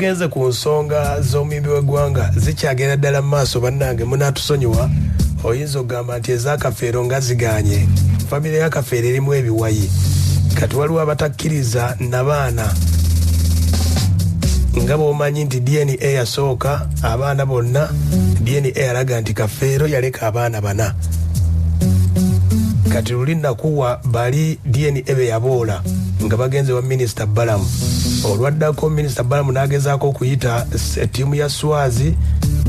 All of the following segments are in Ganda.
tugenze ku nsonga z'omuyimbi w'eggwanga zikyagenda ddala mu maaso bannange munaatusonyiwa oyinza okugamba nti ez'akafeero nga ziganye famire y'akafeero erimu ebiwayi kati waliwo abatakkiriza nabaana nga bw'omanyi nti DNA yasooka abaana bonna DNA yalaga nti Kafeero yaleka abaana 4 kati luli nakuwa bali DNA be yaboola nga bagenze wa Minisita Balamu olwaddako Minisita Balamu n'agezaako okuyita ettiimu ya Swazi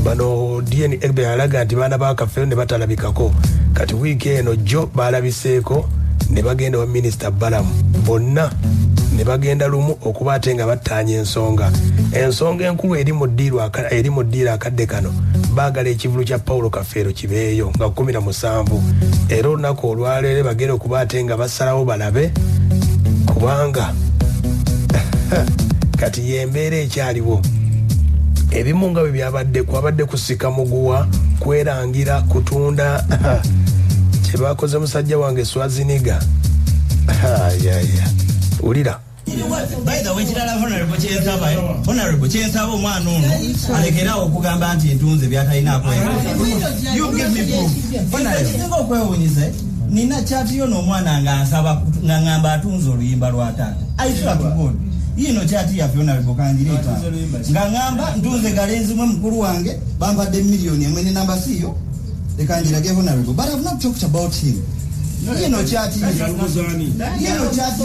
bano DNA be yalaga nti baana ba Kafeero ne batalabikako kati wiiki eno jo baalabiseeko ne bagenda wa Minisita Balamu bonna ne bagenda lumu okuba ate nga battaanya ensonga enkulu eri mu ddiiro akadde kano baagala ekivulu kya Paulo Kafeero kibeeyo nga 17 era olunaku olwaleero bagenda okuba ate nga basalawo balabe kubanga kati yembeera ekyaliwo ebimu nga bwe byabadde kwabadde kusika muguwa kwerangira kutunda kye baakoze musajja wange Swaziniga ulira by the way kirala honorable kyensaba omwana ono alekerawo okugamba nti entunze byatalinaako you give me proof honorable okwewunyize nina kyati yo n'omwana nga ngamba atunze oluyimba lwa taata I swear to God yino kyati yaffe honorable kangireeta nga ngamba ntunze galenzi mwe mukulu wange bampadde miliyoni emwe ne namba siyo lekanjirage honorable but I've not talked about him. You know, chatty. You know, chatty.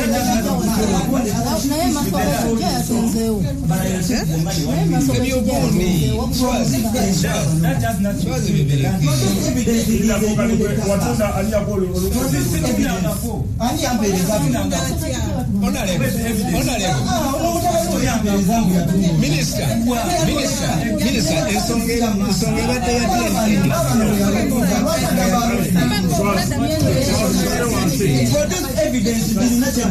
Produce evidence is not a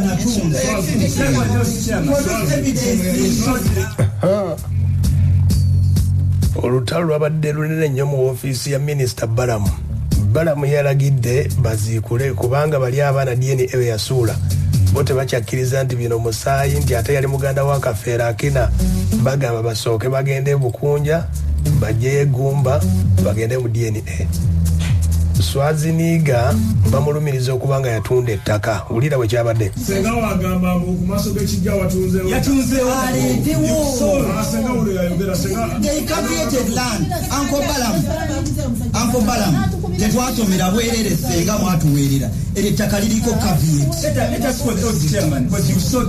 Produce evidence. Olutalo lwabadde lunene nnyo mu ofiisi ya Minisita Balamu. Balamu yalagidde baziikule kubanga bali abaana DNA yasuula bo tebakyakkiriza nti bino musaayi nti ate yali muganda wa Kafeero akina bagamba basooke bagende Bukunja bajjeyo Gumba bagende mu DNA. Swaziniga bamulumiriza okubanga yatunda ettaka ulira bwe kyabadde senga wagamba mu kumaso g'ekijja watunzeewo yatunzeewo aleetewo senga ule yayogera senga they created land Uncle Balam tetwatomera bwerere senga mwatuweerera eri ettaka liriko caveat let us call the chairman because you saw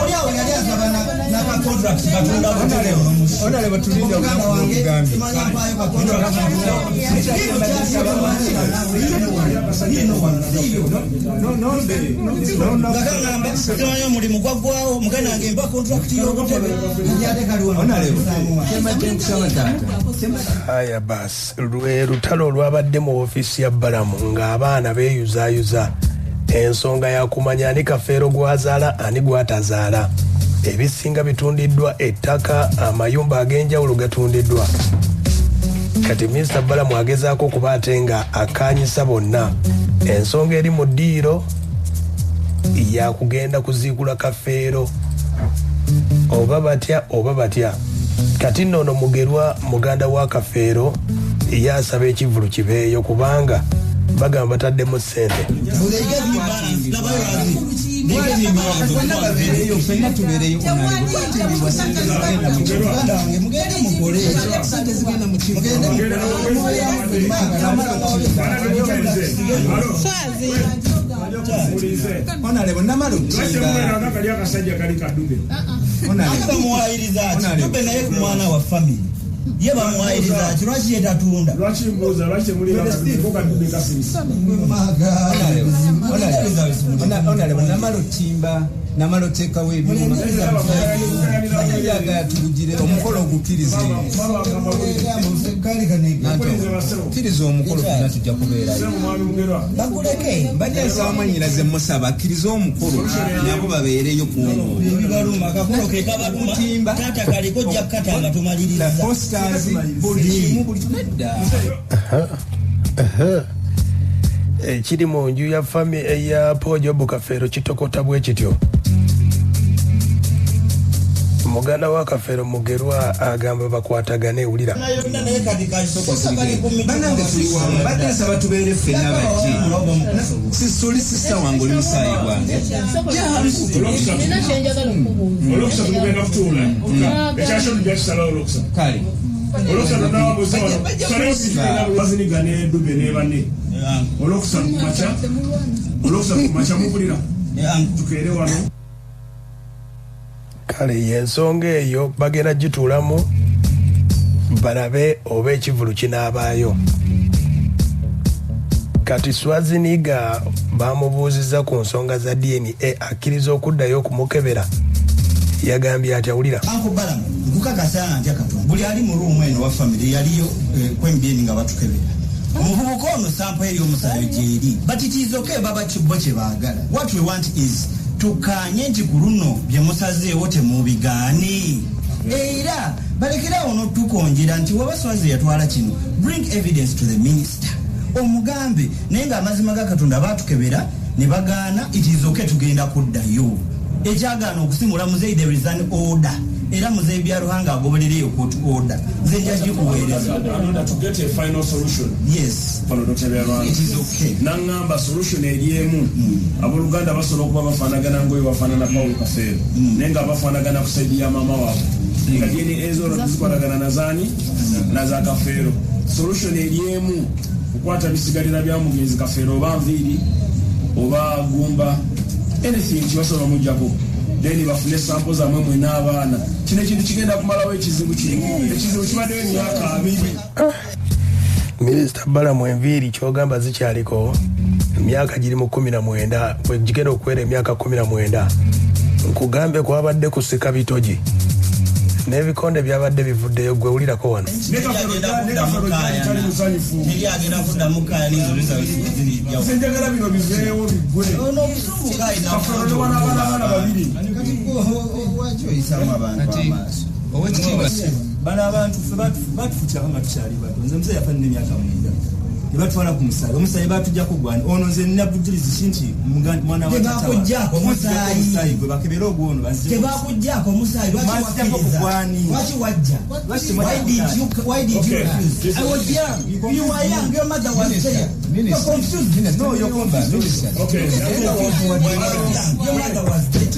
oliawo yali asabana naka contract katunda honorable tulinda okugambi mulimu gwaggwawo muganda wange mba contract y'obutebe haya basi lwe lutalo olwabadde mu ofiisi ya Balamu ng'abaana beeyuzaayuza ensonga ya kumanya ani Kafeero gwazaala ani gwatazaala ebisinga bitundiddwa ettaka amayumba ag'enjawulo gatundiddwa kati Minisita Balamu agezaako okuba ate nga akaanyisa bonna ensonga eri mu ddiiro yakugenda kuziikula Kafeero oba batya kati nno Mugerwa muganda wa Kafeero yasaba ekivulu kibeeyo kubanga bagamba bataddemu ssente mwana wa family ye bamuwayiriza ati lwaki yetatunda lwaki mbuuza lwaki mulira namalo timba namalo teekawo ebyuma tulugire omukolo ogukkiriza kkiriza omukolo fena tujja kubeerayo bakuleke bajasawamanyiraze musaba akkiriza omukolo nabo babeereyo kubibaluma akakolo kekabaluma tata kaliko jakkata nga tumaliriza posters buli kimu buli nedda ekiri mu nju ya Pojobu Kafeero kitokota bwe kityo muganda wa Kafeero Mugerwa agamba bakwatagane ulira banange tuli wamu badde nsaba tubeere ffenna bajji sisuli sista wange oli musaayi gwange olwokusatu mugenda kutuula ekyashono byakisala olwokusatu kale olwokusatu nawabuzabazinika nedube nebane olwokusatu kumaca mubulira tukeere wano kale yensonga eyo bagenda gituulamu balabe oba ekivulu kinaabaayo. Kati Swaziniga bamubuuziza ku nsonga za DNA akkiriza okuddayo okumukebera yagambye ati awulira ankubala nkukakasa nti akatonda buli ali mu ruumu eno wa famire yaliyo kwembyeni nga batukebera omuvubuka ono sampo eri omusayo gyeri but it is okay baba kibbo kye baagala. What we want is tukanye nti ku luno bye musazeewo temubigaani era balekerawo n'otukonjera nti wabaswazi yatwala kino bring evidence to the minister omugambe naye ng'amazima ga Katonda baatukebera ne bagaana it is okay tugenda kuddayo ekyagaana okusimula muzeeyi there is an order era muzeeyi byaruhanga agoberereyo court order nze nja gikuweereza to get a final solution. yes it is okay nangamba solution eriemu abooluganda basobola okuba bafaanagana ngoyo bafaanana Paulo Kafeero naye nga bafaanagana ku saidi ya maama waabwe nga DNA ezo zikolagana nazaani naza Kafeero. Solution eriemu kukwata bisigalira bya mugenzi Kafeero oba nviiri oba gumba anything kibasobola mujjako then bafune sample zamwe mwe n'abaana kino ekintu kigenda kumalawo ekizibu kibaddeyo emyaka 2. Minisita Balamu enviiri kyogamba zikyaliko emyaka giri mu 19 bwe gigenda okuwera emyaka 19 nkugambe kwabadde kusika bitogi n'ebikonde byabadde bivuddeyo gwe wulirako wano njagala bino biveewo biggwe bano abantu batufutako nga tukyali bato nze muzeeyi yafa nina emyaka 9 tebatwala ku musaayi omusaayi batujjako gwani ono nze nina bujulizi nti mwana tebakujjako musaayi gwe bakebere ogwono tebakujjako musaayi lwaki wajja why did you refuse? I was young, you were young, your mother was there. You're confused. No, you're confused. Okay. Your mother was there.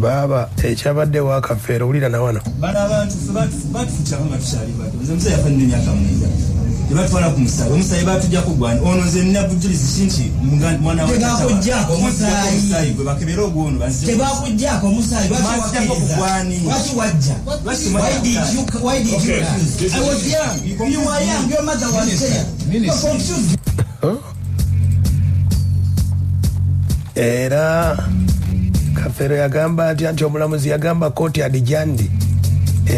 Baba ekyabadde wa Kafeero ulira na wano bano abantu batufutako nga tukyali bato nze muzeeyi yafa nina emyaka 9 tebatwala ku musaayi omusaayi batujjako gwani ono nze nina bujulizi nti mwana tebakujjako musaayi gwe bakebere ogwono tebakujjako musaayi lwaki wajja why did you refuse? I was young, you were young, your mother was there. You're confused. Era Kafeero yagamba ati omulamuzi yagamba kooti adijandi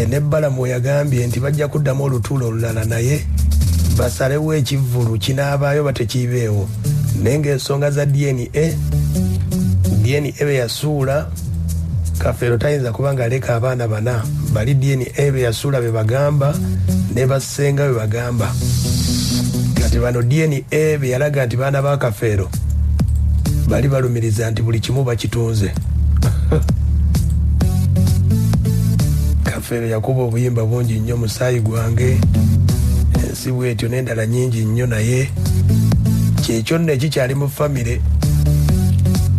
ne Balamu yagambye nti bajja kuddamu olutuulo olulala naye basalewo ekivvulu kinaabaayo batekiibeewo naye ng'ensonga za DNA be yasuula Kafeero tayinza kuba ng'aleka abaana bana bali DNA be yasuula be bagamba ne bassenga be bagamba kati bano DNA be yalaga nti baana ba Kafeero bali balumiriza nti buli kimu bakitunze. Kafeero yakuba obuyimba bungi nnyo musaayi gwange ensi bwetyo n'endala nyingi nnyo naye kyekyo nno ekikyali mu famire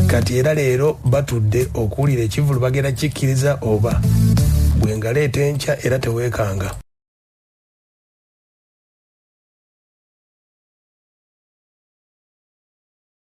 kati era leero batudde okuwulira ekivulu bagenda kikkiriza oba bwe ngaleeta enkya era teweekanga